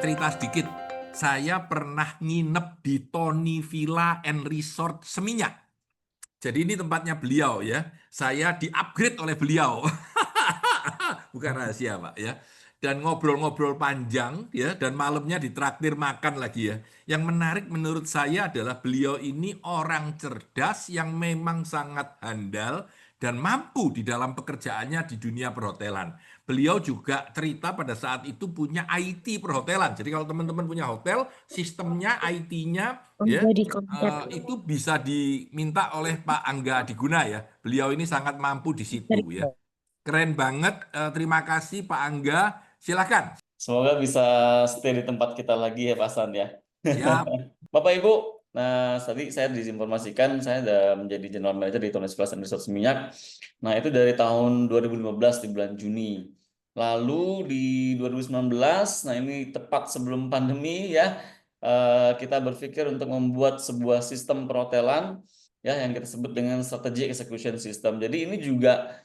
cerita sedikit. Saya pernah nginep di Tony Villa and Resort Seminyak. Jadi ini tempatnya beliau ya. Saya di-upgrade oleh beliau. Bukan rahasia, Pak ya. Dan ngobrol-ngobrol panjang ya, dan malamnya ditraktir makan lagi ya. Yang menarik menurut saya adalah beliau ini orang cerdas yang memang sangat handal dan mampu di dalam pekerjaannya di dunia perhotelan. Beliau juga cerita pada saat itu punya IT perhotelan. Jadi kalau teman-teman punya hotel, sistemnya IT-nya ya Menjadi konsep itu bisa diminta oleh Pak Angga Diguna ya. Beliau ini sangat mampu di situ dari ya. Keren banget. Terima kasih Pak Angga. Silakan. Semoga bisa stay di tempat kita lagi ya Pak Hasan ya. Siap. Bapak Ibu, nah tadi saya diinformasikan saya sudah menjadi General Manager di Tony Villa and Resort Seminyak. Nah itu dari tahun 2015 di bulan Juni. Lalu di 2019, nah ini tepat sebelum pandemi ya, kita berpikir untuk membuat sebuah sistem perhotelan ya yang kita sebut dengan Strategic Execution System. Jadi ini juga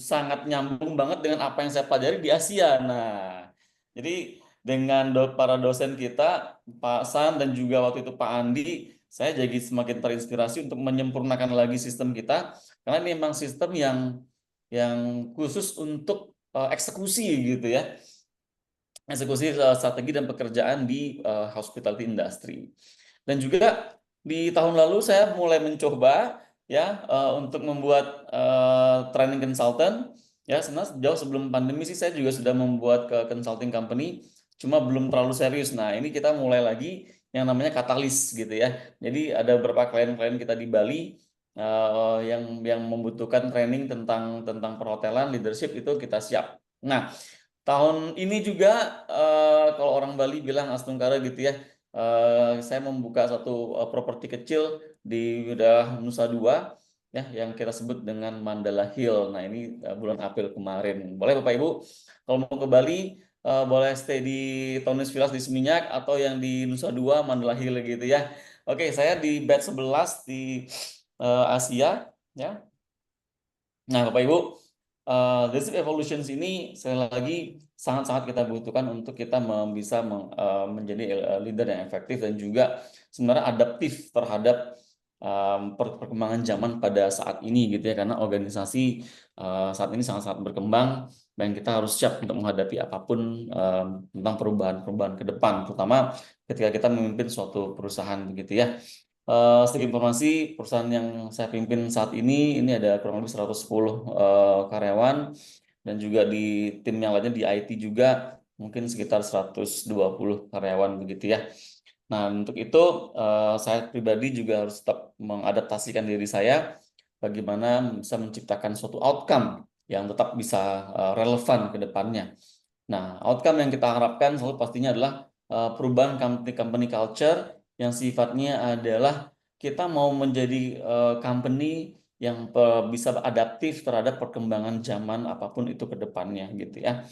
sangat nyambung banget dengan apa yang saya pelajari di Asia. Nah, jadi dengan para dosen kita, Pak San dan juga waktu itu Pak Andi, saya jadi semakin terinspirasi untuk menyempurnakan lagi sistem kita, karena ini memang sistem yang khusus untuk eksekusi gitu ya, eksekusi strategi dan pekerjaan di hospitality industry. Dan juga di tahun lalu saya mulai mencoba ya untuk membuat training consultant ya. Sebenarnya jauh sebelum pandemi sih saya juga sudah membuat ke consulting company, cuma belum terlalu serius. Nah ini kita mulai lagi yang namanya Katalis gitu ya. Jadi ada beberapa klien-klien kita di Bali yang membutuhkan training tentang perhotelan leadership, itu kita siap. Nah tahun ini juga kalau orang Bali bilang Astungkara gitu ya, saya membuka satu properti kecil di daerah Nusa Dua ya yang kita sebut dengan Mandala Hill. Nah ini bulan April kemarin. Boleh Bapak Ibu kalau mau ke Bali boleh stay di Tony's Villas di Seminyak atau yang di Nusa Dua Mandala Hill gitu ya. Oke, saya di batch 11 di Asia ya. Nah Bapak Ibu, leadership evolutions ini sekali lagi sangat-sangat kita butuhkan untuk kita bisa menjadi leader yang efektif dan juga sebenarnya adaptif terhadap perkembangan zaman pada saat ini gitu ya, karena organisasi saat ini sangat-sangat berkembang dan kita harus siap untuk menghadapi apapun tentang perubahan-perubahan ke depan, terutama ketika kita memimpin suatu perusahaan begitu ya. Sedikit informasi, perusahaan yang saya pimpin saat ini ada kurang lebih 110 karyawan, dan juga di tim yang lainnya di IT juga mungkin sekitar 120 karyawan begitu ya. Nah untuk itu saya pribadi juga harus tetap mengadaptasikan diri saya bagaimana bisa menciptakan suatu outcome yang tetap bisa relevan ke depannya. Nah outcome yang kita harapkan selalu pastinya adalah perubahan company culture yang sifatnya adalah kita mau menjadi company yang bisa adaptif terhadap perkembangan zaman apapun itu ke depannya gitu ya.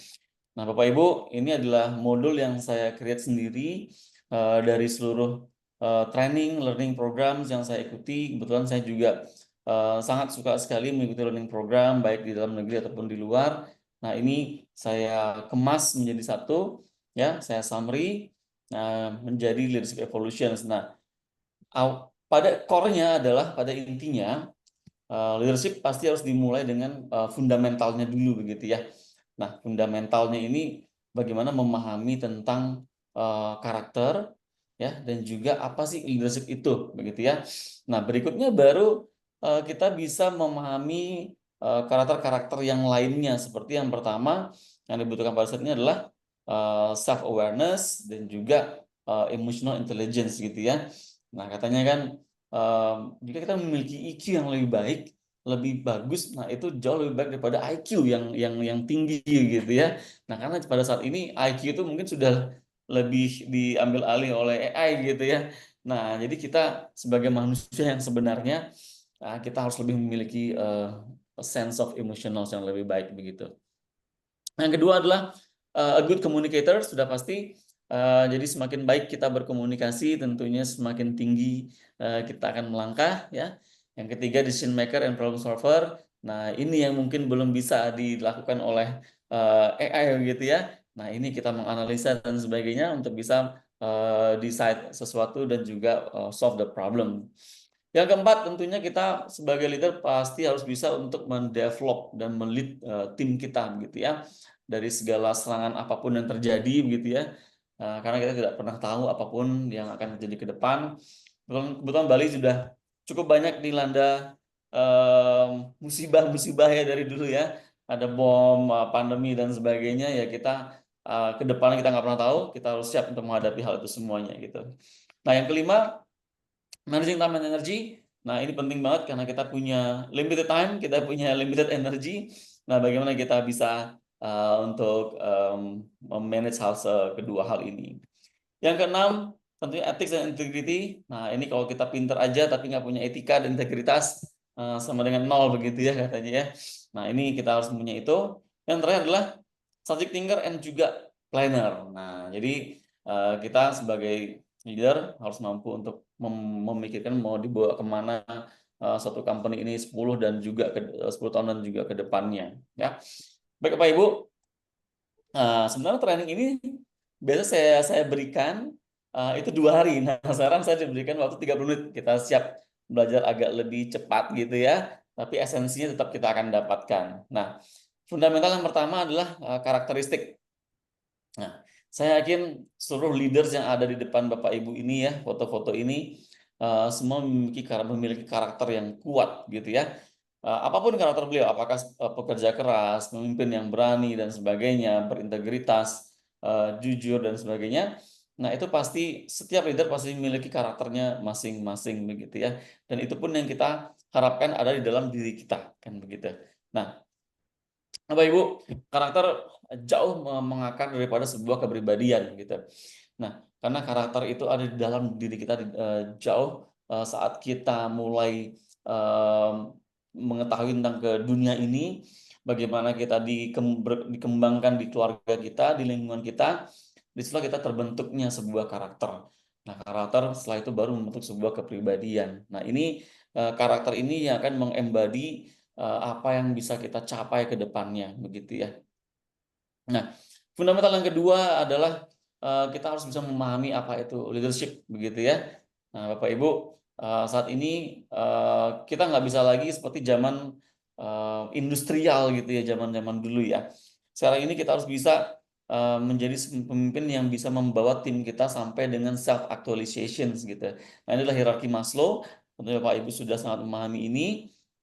Nah, Bapak Ibu, ini adalah modul yang saya create sendiri dari seluruh training, learning programs yang saya ikuti. Kebetulan saya juga sangat suka sekali mengikuti learning program baik di dalam negeri ataupun di luar. Nah, ini saya kemas menjadi satu ya, saya summary menjadi leadership evolutions. Nah, pada core-nya adalah pada intinya leadership pasti harus dimulai dengan fundamentalnya dulu begitu ya. Nah, fundamentalnya ini bagaimana memahami tentang karakter ya, dan juga apa sih leadership itu begitu ya. Nah, berikutnya baru kita bisa memahami karakter-karakter yang lainnya, seperti yang pertama yang dibutuhkan pada saat ini adalah self awareness dan juga emotional intelligence gitu ya. Nah, katanya kan jika kita memiliki IQ yang lebih baik, lebih bagus, nah itu jauh lebih baik daripada IQ yang tinggi gitu ya. Nah, karena pada saat ini IQ itu mungkin sudah lebih diambil alih oleh AI gitu ya. Nah, jadi kita sebagai manusia yang sebenarnya kita harus lebih memiliki a sense of emotional yang lebih baik begitu. Yang kedua adalah a good communicator, sudah pasti. Jadi semakin baik kita berkomunikasi, tentunya semakin tinggi kita akan melangkah ya. Yang ketiga decision maker and problem solver. Nah ini yang mungkin belum bisa dilakukan oleh AI gitu ya. Nah, ini kita menganalisa dan sebagainya untuk bisa decide sesuatu dan juga solve the problem. Yang keempat, tentunya kita sebagai leader pasti harus bisa untuk mendevelop dan melead tim kita, begitu ya, dari segala serangan apapun yang terjadi, begitu ya. Karena kita tidak pernah tahu apapun yang akan terjadi ke depan. Kebetulan Bali sudah cukup banyak dilanda musibah-musibah ya dari dulu ya. Ada bom, pandemi dan sebagainya ya, kita ke depannya kita nggak pernah tahu, kita harus siap untuk menghadapi hal itu semuanya gitu. Nah, yang kelima, managing time and energy. Nah, ini penting banget karena kita punya limited time, kita punya limited energy. Nah, bagaimana kita bisa untuk memanage kedua hal ini. Yang keenam, tentunya ethics dan integrity. Nah, ini kalau kita pinter aja tapi nggak punya etika dan integritas, sama dengan nol begitu ya katanya ya. Nah, ini kita harus punya itu. Yang terakhir adalah strategic thinker and juga planner. Nah, jadi kita sebagai leader harus mampu untuk memikirkan mau dibawa kemana suatu company ini 10 dan juga 10 tahun dan juga ke depannya. Ya. Baik Bapak Ibu, sebenarnya training ini biasa saya berikan itu 2 hari. Nah, sekarang saya diberikan waktu 30 menit. Kita siap belajar agak lebih cepat gitu ya, tapi esensinya tetap kita akan dapatkan. Nah, fundamental yang pertama adalah karakteristik. Nah, saya yakin seluruh leaders yang ada di depan Bapak Ibu ini ya, foto-foto ini semua memiliki karakter yang kuat gitu ya. Apapun karakter beliau, apakah pekerja keras, pemimpin yang berani dan sebagainya, berintegritas, jujur dan sebagainya. Nah, itu pasti setiap leader pasti memiliki karakternya masing-masing begitu ya. Dan itu pun yang kita harapkan ada di dalam diri kita kan begitu. Nah, Bapak Ibu, karakter jauh mengakar daripada sebuah kepribadian gitu. Nah, karena karakter itu ada di dalam diri kita jauh saat kita mulai mengetahui tentang ke dunia ini, bagaimana kita dikembangkan di keluarga kita, di lingkungan kita, disitulah kita terbentuknya sebuah karakter. Nah, karakter setelah itu baru membentuk sebuah kepribadian. Nah, ini karakter ini yang akan mengembadi apa yang bisa kita capai ke depannya, begitu ya. Nah, fundamental yang kedua adalah kita harus bisa memahami apa itu leadership, begitu ya. Nah, Bapak Ibu, saat ini kita nggak bisa lagi seperti zaman industrial gitu ya, zaman-zaman dulu ya. Sekarang ini kita harus bisa menjadi pemimpin yang bisa membawa tim kita sampai dengan self actualization gitu. Nah, inilah hierarki Maslow. Tentunya Bapak Ibu sudah sangat memahami ini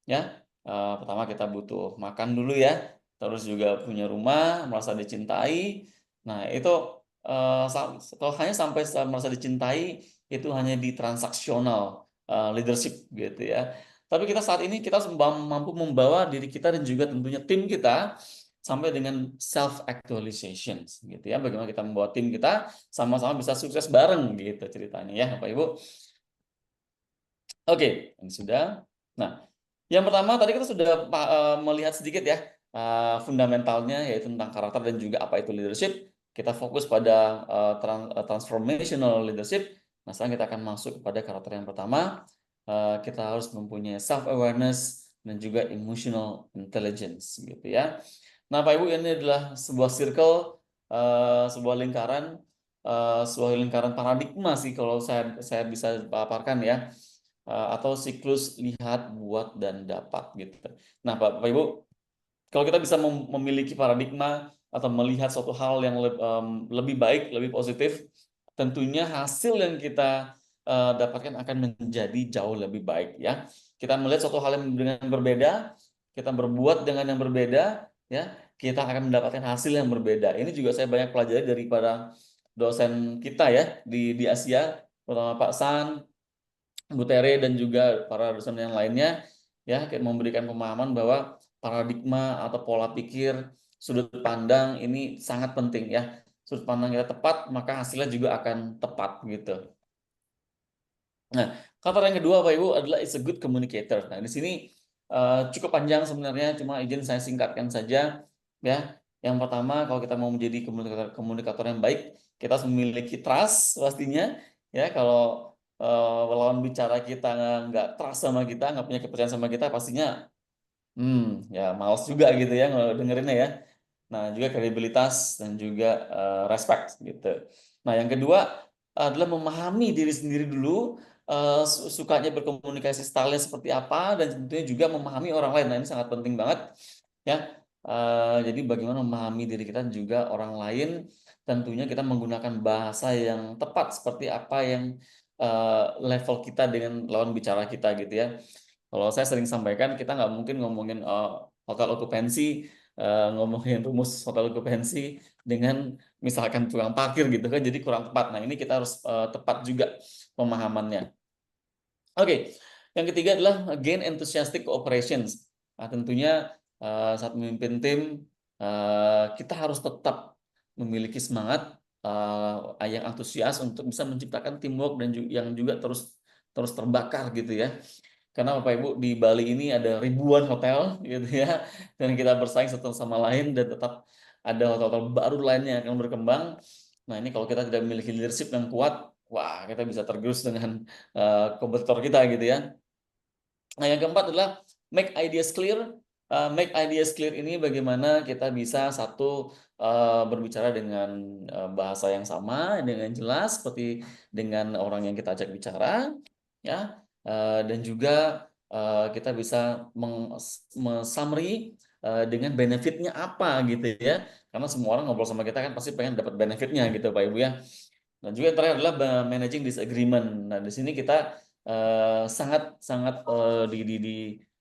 ya. Pertama kita butuh makan dulu ya, terus juga punya rumah, merasa dicintai. Nah, itu kalau hanya sampai merasa dicintai itu hanya di transaksional leadership gitu ya. Tapi kita saat ini kita mampu membawa diri kita dan juga tentunya tim kita sampai dengan self actualization gitu ya. Bagaimana kita membawa tim kita sama-sama bisa sukses bareng gitu ceritanya ya, Bapak Ibu. Oke, ini sudah. Nah, yang pertama tadi kita sudah melihat sedikit ya fundamentalnya yaitu tentang karakter dan juga apa itu leadership. Kita fokus pada transformational leadership. Nah, sekarang kita akan masuk kepada karakter yang pertama. Kita harus mempunyai self awareness dan juga emotional intelligence gitu ya. Nah, Pak Ibu, ini adalah sebuah circle, sebuah lingkaran paradigma sih kalau saya bisa paparkan ya. Atau siklus lihat, buat, dan dapat gitu. Nah, Bapak Ibu, kalau kita bisa memiliki paradigma atau melihat suatu hal yang lebih baik, lebih positif, tentunya hasil yang kita dapatkan akan menjadi jauh lebih baik ya. Kita melihat suatu hal yang dengan berbeda, kita berbuat dengan yang berbeda, ya, kita akan mendapatkan hasil yang berbeda. Ini juga saya banyak pelajari daripada dosen kita ya di Asia, terutama Pak San, Bu Tere dan juga para dosen yang lainnya ya memberikan pemahaman bahwa paradigma atau pola pikir, sudut pandang ini sangat penting ya. Sudut pandang kita tepat, maka hasilnya juga akan tepat gitu. Nah, kata yang kedua Bapak Ibu adalah is a good communicator. Nah, di sini cukup panjang sebenarnya, cuma izin saya singkatkan saja ya. Yang pertama, kalau kita mau menjadi komunikator yang baik, kita harus memiliki trust pastinya ya. Kalau lawan bicara kita nggak trust sama kita, nggak punya kepercayaan sama kita, pastinya ya males juga gitu ya dengerinnya ya. Nah, juga kredibilitas dan juga respect gitu. Nah, yang kedua adalah memahami diri sendiri dulu, sukanya berkomunikasi stylenya seperti apa, dan tentunya juga memahami orang lain. Nah, ini sangat penting banget ya. Jadi bagaimana memahami diri kita dan juga orang lain, tentunya kita menggunakan bahasa yang tepat seperti apa yang level kita dengan lawan bicara kita gitu ya. Kalau saya sering sampaikan, kita nggak mungkin ngomongin hotel okupansi, ngomongin rumus hotel okupansi dengan misalkan tukang parkir gitu kan, jadi kurang tepat. Nah, ini kita harus tepat juga pemahamannya. Oke, yang ketiga adalah gain enthusiastic cooperations. Nah, tentunya saat memimpin tim, kita harus tetap memiliki semangat yang antusias untuk bisa menciptakan teamwork dan yang juga terus terus terbakar gitu ya. Karena Bapak Ibu di Bali ini ada ribuan hotel gitu ya, dan kita bersaing satu sama lain dan tetap ada hotel-hotel baru lainnya yang akan berkembang. Nah, ini kalau kita tidak memiliki leadership yang kuat, wah kita bisa tergerus dengan kompetitor kita gitu ya. Nah, yang keempat adalah make ideas clear. Make ideas clear ini bagaimana kita bisa satu berbicara dengan bahasa yang sama dengan jelas seperti dengan orang yang kita ajak bicara, ya. Dan juga kita bisa summary dengan benefitnya apa gitu ya. Karena semua orang ngobrol sama kita kan pasti pengen dapat benefitnya gitu Pak Ibu ya. Dan juga yang terakhir adalah managing disagreement. Nah, di sini kita sangat sangat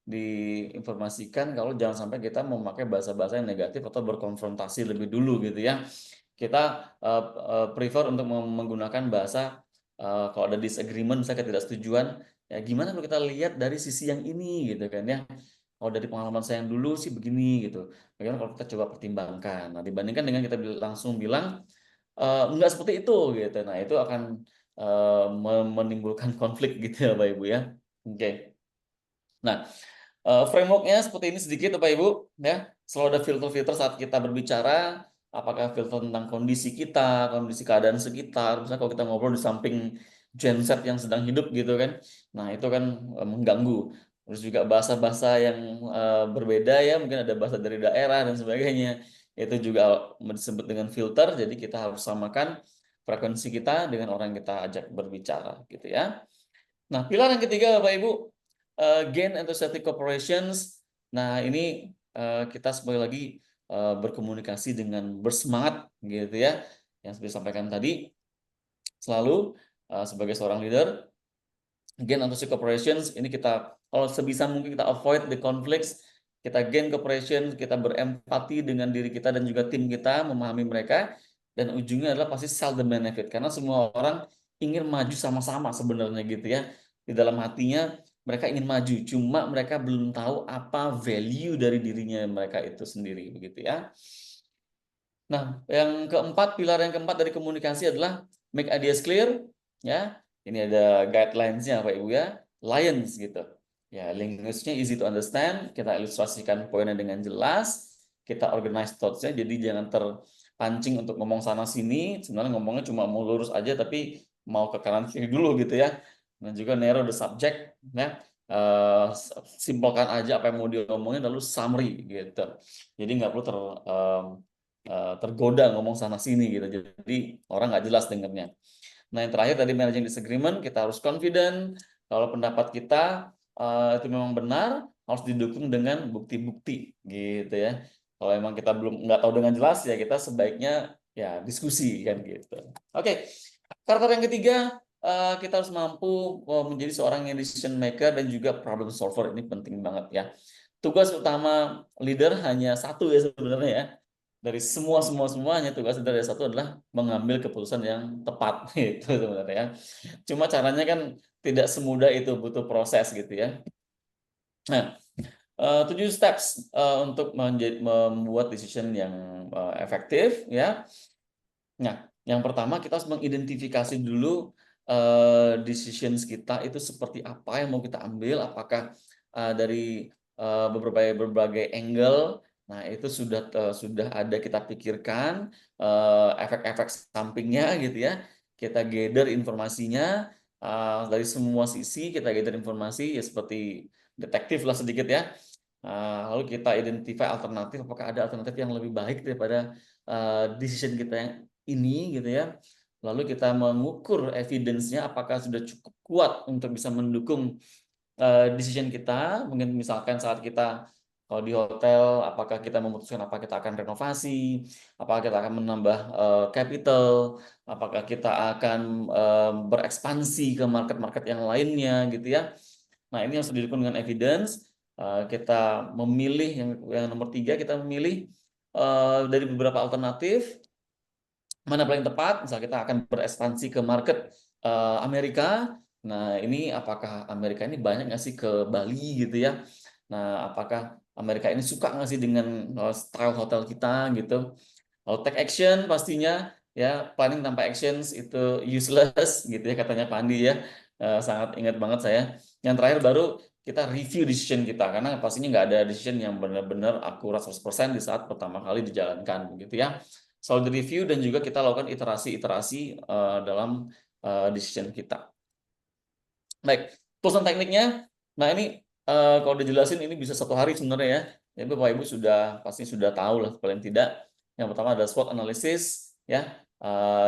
diinformasikan kalau jangan sampai kita memakai bahasa-bahasa yang negatif atau berkonfrontasi lebih dulu gitu ya. Kita prefer untuk menggunakan bahasa kalau ada disagreement, misalnya ketidaksetujuan, ya gimana kalau kita lihat dari sisi yang ini gitu kan ya. Kalau dari pengalaman saya yang dulu sih begini gitu. Bagaimana kalau kita coba pertimbangkan. Nah, dibandingkan dengan kita langsung bilang enggak seperti itu gitu. Nah, itu akan menimbulkan konflik gitu ya Bapak Ibu ya. Oke. Nah, framework-nya seperti ini sedikit Bapak Ibu ya. Selalu ada filter-filter saat kita berbicara, apakah filter tentang kondisi kita, kondisi keadaan sekitar. Misalnya kalau kita ngobrol di samping genset yang sedang hidup gitu kan. Nah, itu kan mengganggu. Terus juga bahasa-bahasa yang berbeda ya, mungkin ada bahasa dari daerah dan sebagainya. Itu juga disebut dengan filter, jadi kita harus samakan frekuensi kita dengan orang yang kita ajak berbicara gitu ya. Nah, pilar yang ketiga Bapak Ibu, gain enthusiastic corporations. Nah, ini kita sekali lagi berkomunikasi dengan bersemangat gitu ya. Yang seperti sampaikan tadi, selalu sebagai seorang leader, gain enthusiastic corporations, ini kita kalau sebisa mungkin kita avoid the conflicts, kita gain cooperation, kita berempati dengan diri kita dan juga tim kita, memahami mereka, dan ujungnya adalah pasti sell the benefit, karena semua orang ingin maju sama-sama sebenarnya gitu ya. Di dalam hatinya mereka ingin maju, cuma mereka belum tahu apa value dari dirinya mereka itu sendiri begitu ya. Nah, pilar yang keempat dari komunikasi adalah make ideas clear, ya. Ini ada guidelines-nya Pak Ibu ya, Lions gitu. Ya, language-nya easy to understand, kita ilustrasikan poinnya dengan jelas, kita organize thoughts-nya, jadi jangan terpancing untuk ngomong sana sini, sebenarnya ngomongnya cuma mau lurus aja tapi mau ke kanan kiri dulu gitu ya. Dan juga narrow the subject, ya. Simpelkan aja apa yang mau diomongin lalu summary gitu. Jadi nggak perlu tergoda ngomong sana sini gitu, jadi orang nggak jelas dengarnya. Nah, yang terakhir tadi managing disagreement, kita harus confident kalau pendapat kita itu memang benar, harus didukung dengan bukti-bukti gitu ya. Kalau emang kita belum nggak tahu dengan jelas ya kita sebaiknya ya diskusi kan gitu. Oke, karakter yang ketiga, kita harus mampu menjadi seorang yang decision maker dan juga problem solver. Ini penting banget ya. Tugas utama leader hanya satu ya sebenarnya ya, dari semuanya tugas dari satu adalah mengambil keputusan yang tepat itu sebenarnya. Cuma caranya kan tidak semudah itu, butuh proses gitu ya. Nah, 7 steps untuk membuat decision yang efektif ya. Nah, yang pertama kita harus mengidentifikasi dulu decisions kita itu seperti apa yang mau kita ambil, apakah dari berbagai angle. Nah, itu sudah ada kita pikirkan efek-efek sampingnya gitu ya. Kita gather informasinya dari semua sisi, kita gather informasi ya seperti detektif lah sedikit ya. Lalu kita identify alternatif, apakah ada alternatif yang lebih baik daripada decision kita yang ini gitu ya. Lalu kita mengukur evidence-nya apakah sudah cukup kuat untuk bisa mendukung decision kita. Mungkin misalkan saat kita kalau di hotel, apakah kita memutuskan apa kita akan renovasi, apakah kita akan menambah capital, apakah kita akan berekspansi ke market-market yang lainnya gitu ya. Nah, ini harus didukung dengan evidence. Kita memilih yang nomor 3, kita memilih dari beberapa alternatif mana paling tepat. Misal kita akan berekspansi ke market Amerika. Nah, ini apakah Amerika ini banyak nggak sih ke Bali gitu ya? Nah, apakah Amerika ini suka nggak sih dengan style hotel kita gitu? Kalau take action pastinya ya, planning tanpa actions itu useless gitu ya katanya Pandi ya. Sangat ingat banget saya. Yang terakhir baru kita review decision kita, karena pastinya nggak ada decision yang benar-benar akurat 100% di saat pertama kali dijalankan begitu ya. Selalu di-review dan juga kita lakukan iterasi-iterasi dalam decision kita. Baik, tools dan tekniknya. Nah, ini kalau dijelasin ini bisa 1 hari sebenarnya ya. Jadi Bapak Ibu pasti sudah tahu lah paling tidak. Yang pertama ada SWOT analysis ya.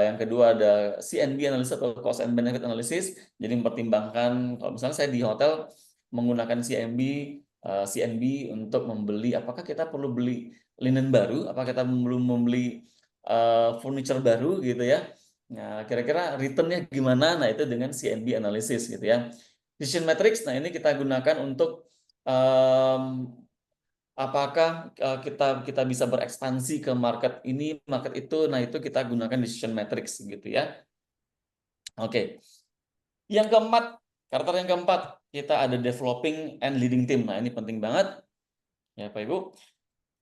Yang kedua ada CNB analysis atau cost and benefit analysis. Jadi mempertimbangkan kalau misalnya saya di hotel menggunakan CNB untuk membeli, apakah kita perlu beli linen baru, apakah kita belum membeli furniture baru gitu ya. Nah, kira-kira return-nya gimana? Nah, itu dengan CNB analysis gitu ya. Decision matrix, nah ini kita gunakan untuk apakah kita bisa berekspansi ke market ini, market itu. Nah, itu kita gunakan decision matrix gitu ya. Oke. Yang keempat, karakter yang keempat, kita ada developing and leading team. Nah, ini penting banget ya, Pak Ibu.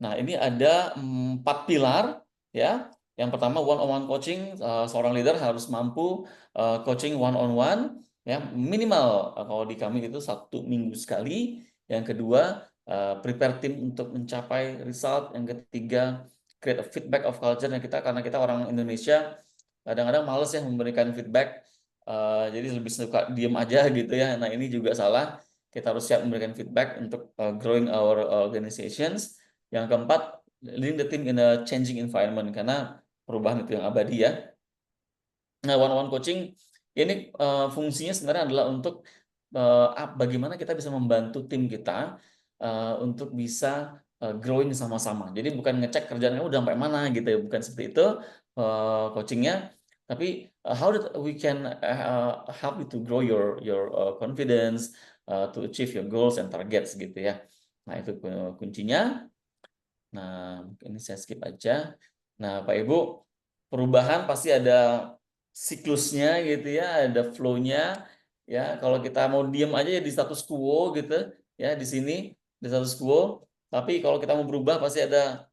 Nah, ini ada 4 pilar ya. Yang pertama one on one coaching, seorang leader harus mampu coaching one on one ya, minimal kalau di kami itu 1 minggu sekali. Yang kedua, prepare tim untuk mencapai result. Yang ketiga, create a feedback of culture. Yang kita, karena kita orang Indonesia kadang-kadang males ya memberikan feedback, jadi lebih suka diem aja gitu ya. Nah, ini juga salah. Kita harus siap memberikan feedback untuk growing our organizations. Yang keempat, leading the team in a changing environment, karena perubahan itu yang abadi ya. Nah, one-on-one coaching ini fungsinya sebenarnya adalah untuk bagaimana kita bisa membantu tim kita untuk bisa growing sama-sama. Jadi bukan ngecek kerjaannya udah sampai mana gitu ya, bukan seperti itu coachingnya. Tapi how that we can help you to grow your confidence, to achieve your goals and targets gitu ya. Nah, itu kuncinya. Nah, ini saya skip aja. Nah, Pak Ibu, perubahan pasti ada siklusnya gitu ya, ada flow-nya ya. Kalau kita mau diem aja ya di status quo gitu ya, di sini di status quo. Tapi kalau kita mau berubah pasti ada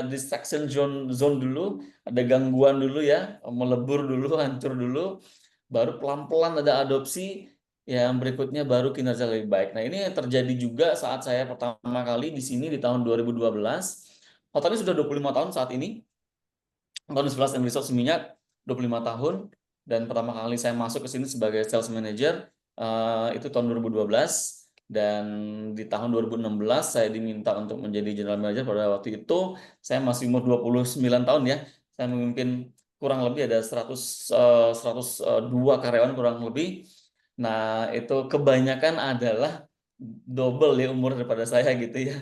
distraction zone dulu, ada gangguan dulu ya, melebur dulu, hancur dulu, baru pelan-pelan ada adopsi, yang berikutnya baru kinerja lebih baik. Nah, ini yang terjadi juga saat saya pertama kali di sini di tahun 2012. Hotelnya sudah 25 tahun saat ini. Tahun 11 and Resort Seminyak 25 tahun, dan pertama kali saya masuk ke sini sebagai sales manager itu tahun 2012, dan di tahun 2016 saya diminta untuk menjadi general manager. Pada waktu itu saya masih umur 29 tahun ya. Saya memimpin kurang lebih ada 102 karyawan kurang lebih. Nah, itu kebanyakan adalah double ya umur daripada saya gitu ya.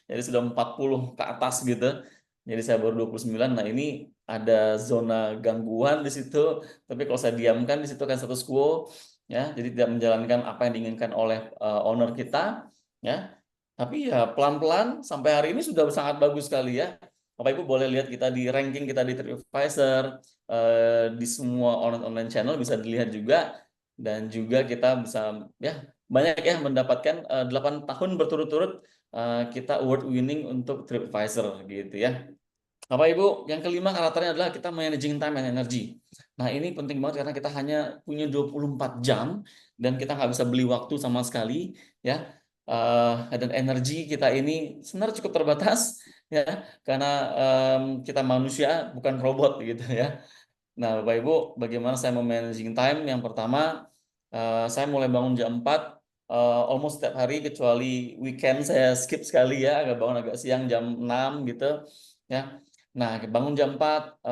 Jadi sudah 40 ke atas gitu. Jadi saya baru 29. Nah, ini ada zona gangguan di situ. Tapi kalau saya diamkan di situ kan status quo ya. Jadi tidak menjalankan apa yang diinginkan oleh owner kita ya. Tapi ya pelan-pelan sampai hari ini sudah sangat bagus sekali ya. Bapak Ibu boleh lihat kita di ranking kita di TripAdvisor, di semua online channel bisa dilihat juga, dan juga kita bisa ya banyak ya mendapatkan 8 tahun berturut-turut kita award winning untuk TripAdvisor gitu ya. Bapak Ibu, yang kelima karakternya adalah kita managing time and energy. Nah, ini penting banget karena kita hanya punya 24 jam dan kita nggak bisa beli waktu sama sekali ya. Dan energi kita ini sebenarnya cukup terbatas ya, karena kita manusia bukan robot gitu ya. Nah, Bapak Ibu, bagaimana saya memanaging time? Yang pertama, saya mulai bangun jam 4, almost setiap hari kecuali weekend saya skip sekali ya, agak bangun agak siang jam 6 gitu ya. Nah, bangun jam 4,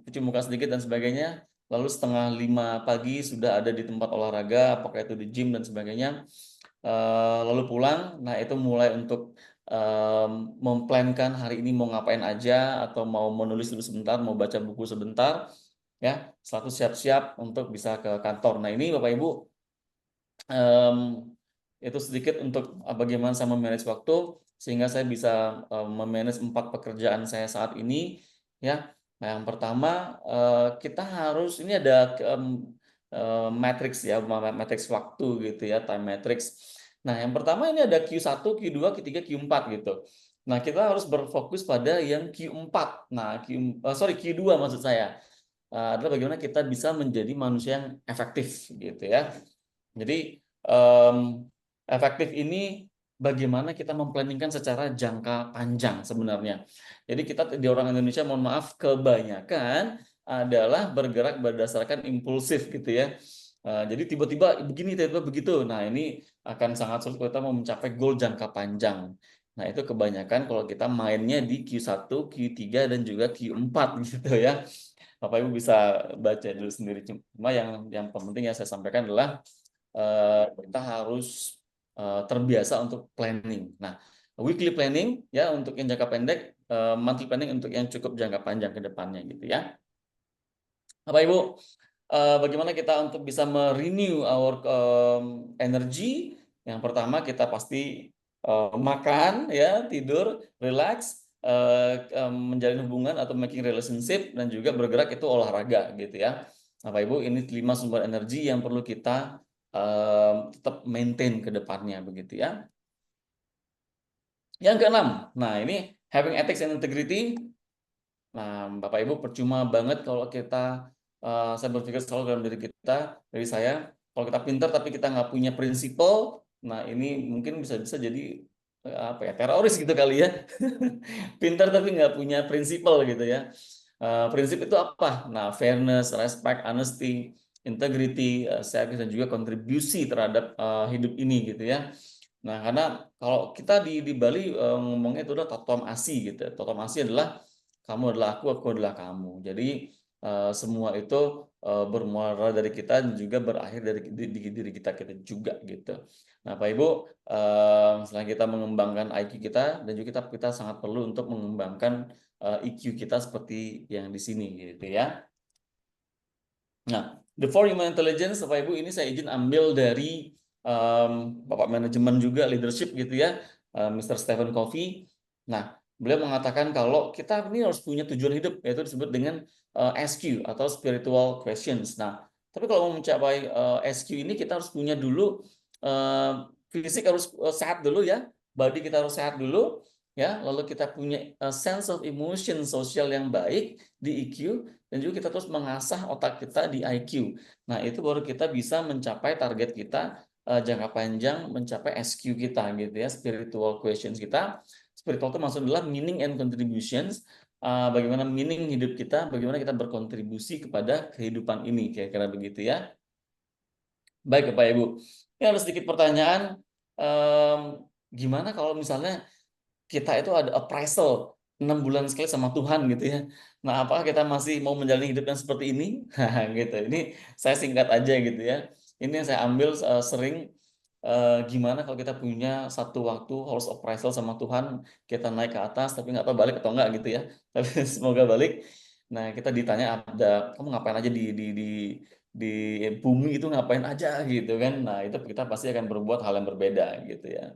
cuci muka sedikit dan sebagainya, lalu setengah 5 pagi sudah ada di tempat olahraga, apakah itu di gym dan sebagainya. Lalu pulang, nah itu mulai untuk memplankan hari ini mau ngapain aja, atau mau menulis dulu sebentar, mau baca buku sebentar, ya, selalu siap-siap untuk bisa ke kantor. Nah ini Bapak Ibu, em, itu sedikit untuk bagaimana saya memanage waktu sehingga saya bisa memanage 4 pekerjaan saya saat ini, ya. Nah, yang pertama kita harus ini ada matrix ya, matrix waktu gitu ya, time matrix. Nah, yang pertama ini ada Q1, Q2, Q3, Q4 gitu. Nah, kita harus berfokus pada yang Q4. Nah, Q2 maksud saya. Adalah bagaimana kita bisa menjadi manusia yang efektif gitu ya. Jadi efektif ini bagaimana kita memplanningkan secara jangka panjang sebenarnya. Jadi kita di orang Indonesia, mohon maaf, kebanyakan adalah bergerak berdasarkan impulsif gitu ya. Jadi tiba-tiba begini, tiba-tiba begitu. Nah ini akan sangat sulit kalau kita mau mencapai goal jangka panjang. Nah itu kebanyakan kalau kita mainnya di Q1, Q3, dan juga Q4 gitu ya. Bapak Ibu bisa baca dulu sendiri. Cuma yang penting yang saya sampaikan adalah kita harus terbiasa untuk planning. Nah, weekly planning ya untuk yang jangka pendek, monthly planning untuk yang cukup jangka panjang ke depannya gitu ya. Bapak Ibu, bagaimana kita untuk bisa merenew our energy? Yang pertama kita pasti makan ya, tidur, relax, menjalin hubungan atau making relationship, dan juga bergerak itu olahraga gitu ya. Bapak Ibu, ini 5 sumber energi yang perlu kita tetap maintain ke depannya begitu ya. Yang keenam, nah ini having ethics and integrity. Nah, Bapak Ibu, percuma banget kalau kita, saya berpikir selalu dalam diri kita, dari saya, kalau kita pintar tapi kita nggak punya prinsipal, nah ini mungkin bisa jadi apa ya, teroris gitu kali ya. Pintar tapi nggak punya prinsipal gitu ya. Prinsip itu apa? Nah, fairness, respect, honesty, integrity, service, dan juga kontribusi terhadap hidup ini gitu ya. Nah, karena kalau kita di Bali ngomongnya itu adalah totom asi gitu. Totom asi adalah kamu adalah aku adalah kamu. Jadi semua itu bermula dari kita dan juga berakhir dari diri kita juga gitu. Nah, Pak Ibu, selain kita mengembangkan IQ kita, dan juga kita sangat perlu untuk mengembangkan EQ kita seperti yang di sini gitu ya. Nah, the four human intelligence, Bapak Ibu, ini saya izin ambil dari Bapak manajemen juga leadership gitu ya, Mr. Stephen Covey. Nah, beliau mengatakan kalau kita ini harus punya tujuan hidup, yaitu disebut dengan SQ atau spiritual questions. Nah, tapi kalau mau mencapai SQ ini kita harus punya dulu fisik harus sehat dulu ya, body kita harus sehat dulu ya, lalu kita punya sense of emotion sosial yang baik di EQ, dan juga kita terus mengasah otak kita di IQ. Nah, itu baru kita bisa mencapai target kita jangka panjang, mencapai SQ kita gitu ya, spiritual questions kita. Spiritual itu maksudnya adalah meaning and contributions. Bagaimana meaning hidup kita, bagaimana kita berkontribusi kepada kehidupan ini, kira-kira begitu ya. Baik, Bapak Ibu. Ini ada sedikit pertanyaan. Gimana kalau misalnya kita itu ada appraisal 6 bulan sekali sama Tuhan gitu ya. Nah, apakah kita masih mau menjalani hidup yang seperti ini? Gitu. Ini saya singkat aja gitu ya. Ini yang saya ambil sering, gimana kalau kita punya satu waktu harus appraisal sama Tuhan, kita naik ke atas tapi nggak tahu balik atau enggak gitu ya. Tapi semoga balik. Nah, kita ditanya, kamu ngapain aja di bumi itu, ngapain aja gitu kan. Nah, itu kita pasti akan berbuat hal yang berbeda gitu ya.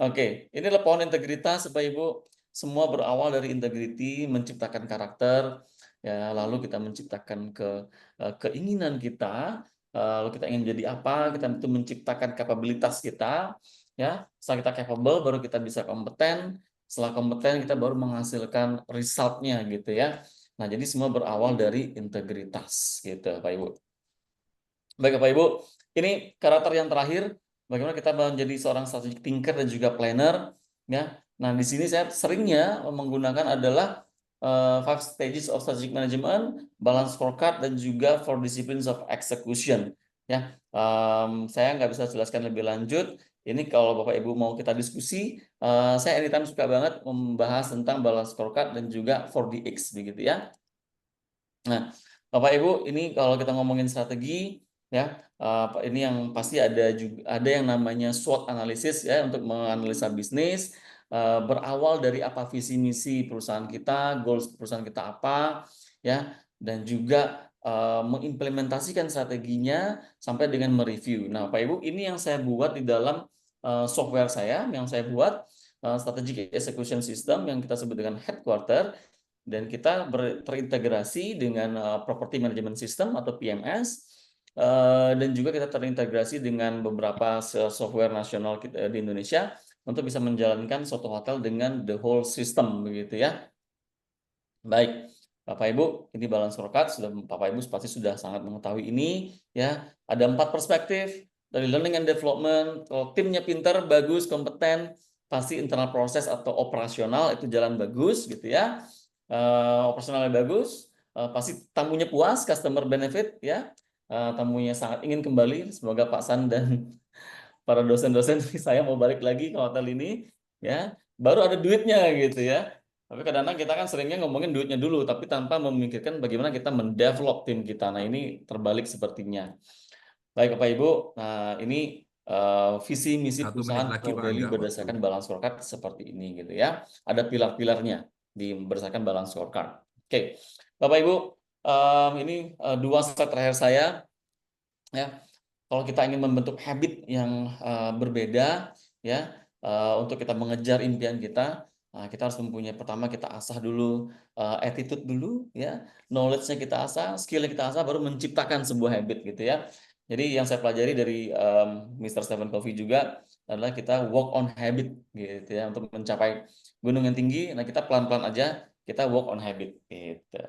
Oke, ini adalah pohon integritas, Bapak Ibu. Semua berawal dari integriti, menciptakan karakter, ya, lalu kita menciptakan keinginan kita, lalu kita ingin jadi apa, kita itu menciptakan kapabilitas kita, ya. Setelah kita capable, baru kita bisa kompeten. Setelah kompeten, kita baru menghasilkan resultnya gitu ya. Nah, jadi semua berawal dari integritas gitu, Bapak Ibu. Baik, Bapak Ibu, ini karakter yang terakhir, bagaimana kita menjadi seorang strategic thinker dan juga planner, ya. Nah, di sini saya seringnya menggunakan adalah 5 stages of strategic management, balance scorecard, dan juga 4 disciplines of execution. ya. Saya nggak bisa jelaskan lebih lanjut. Ini kalau Bapak Ibu mau kita diskusi, saya anytime suka banget membahas tentang balance scorecard dan juga 4DX begitu ya. Nah, Bapak Ibu, ini kalau kita ngomongin strategi, ya, ini yang pasti ada juga ada yang namanya SWOT analisis ya untuk menganalisa bisnis, berawal dari apa visi misi perusahaan kita, goals perusahaan kita apa, ya, dan juga mengimplementasikan strateginya sampai dengan mereview. Nah, Bapak Ibu, ini yang saya buat di dalam software saya, yang saya buat strategic execution system yang kita sebut dengan headquarter. Dan kita terintegrasi dengan Property Management System atau PMS, dan juga kita terintegrasi dengan beberapa software nasional kita di Indonesia untuk bisa menjalankan suatu hotel dengan the whole system begitu ya. Baik, Bapak Ibu, ini balance scorecard sudah Bapak Ibu pasti sudah sangat mengetahui ini ya. Ada 4 perspektif dari learning and development. Kalau timnya pintar, bagus, kompeten, pasti internal proses atau operasional itu jalan bagus gitu ya. Operasionalnya bagus, pasti tamunya puas, customer benefit ya. Tamunya sangat ingin kembali. Semoga Pak San dan para dosen-dosen saya mau balik lagi ke hotel ini ya. Baru ada duitnya gitu ya. Tapi kadang-kadang kita kan seringnya ngomongin duitnya dulu, tapi tanpa memikirkan bagaimana kita mendevelop tim kita. Nah, ini terbalik sepertinya. Baik, Bapak Ibu. Nah, ini visi misi 1 menit perusahaan lagi core Pak value Angga berdasarkan waktunya. balance scorecard seperti ini gitu ya. Ada pilar-pilarnya berdasarkan balance scorecard. Oke, Bapak Ibu, ini 2 slide terakhir saya ya. Kalau kita ingin membentuk habit yang berbeda ya, untuk kita mengejar impian kita, kita harus mempunyai pertama kita asah dulu attitude dulu ya, knowledge-nya kita asah, skill-nya kita asah, baru menciptakan sebuah habit gitu ya. Jadi yang saya pelajari dari Mr. Stephen Covey juga adalah kita work on habit gitu ya untuk mencapai gunung yang tinggi. Nah, kita pelan-pelan aja kita work on habit gitu.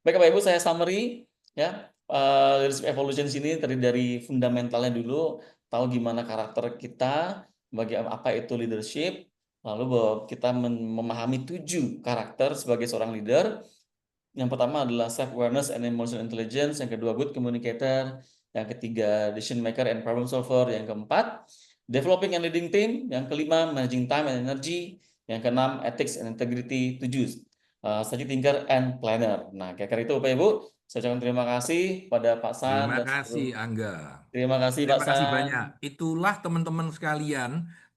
Baik Bapak Ibu, saya summary ya. Leadership evolution sini terdiri dari fundamentalnya dulu, tahu gimana karakter kita, apa itu leadership, lalu bahwa kita memahami 7 karakter sebagai seorang leader. Yang pertama adalah self awareness and emotional intelligence, yang kedua good communicator, yang ketiga decision maker and problem solver, yang keempat developing and leading team, yang kelima managing time and energy, yang keenam ethics and integrity, 7 strategy thinker and planner. Nah, kira-kira itu Bapak Ibu. Saya ucapkan terima kasih pada Pak San Terima dan kasih seluruh. Angga. Terima kasih Pak Terima kasih San. banyak. Itulah teman-teman sekalian,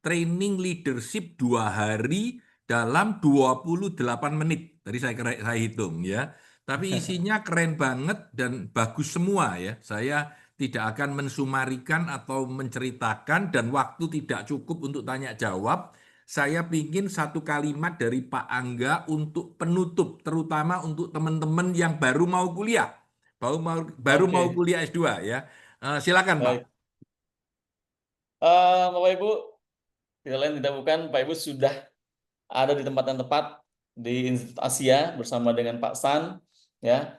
training leadership 2 hari dalam 28 menit. Tadi saya hitung ya. Tapi isinya keren banget dan bagus semua ya. Saya tidak akan mensumarikan atau menceritakan dan waktu tidak cukup untuk tanya jawab. Saya ingin 1 kalimat dari Pak Angga untuk penutup, terutama untuk teman-teman yang baru mau kuliah. Baru mau Oke, kuliah S2 ya. Silakan Pak. baik. Bapak Ibu, tidak lain tidak bukan, Pak Ibu sudah ada di tempat yang tepat di Institut Asia bersama dengan Pak San ya.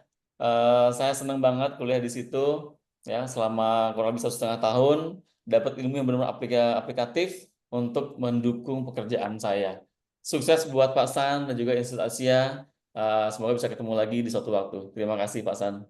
Saya senang banget kuliah di situ ya selama kurang lebih 1,5 tahun, dapat ilmu yang benar-benar aplikatif untuk mendukung pekerjaan saya. Sukses buat Pak San dan juga Institut Asia. Semoga bisa ketemu lagi di suatu waktu. Terima kasih Pak San.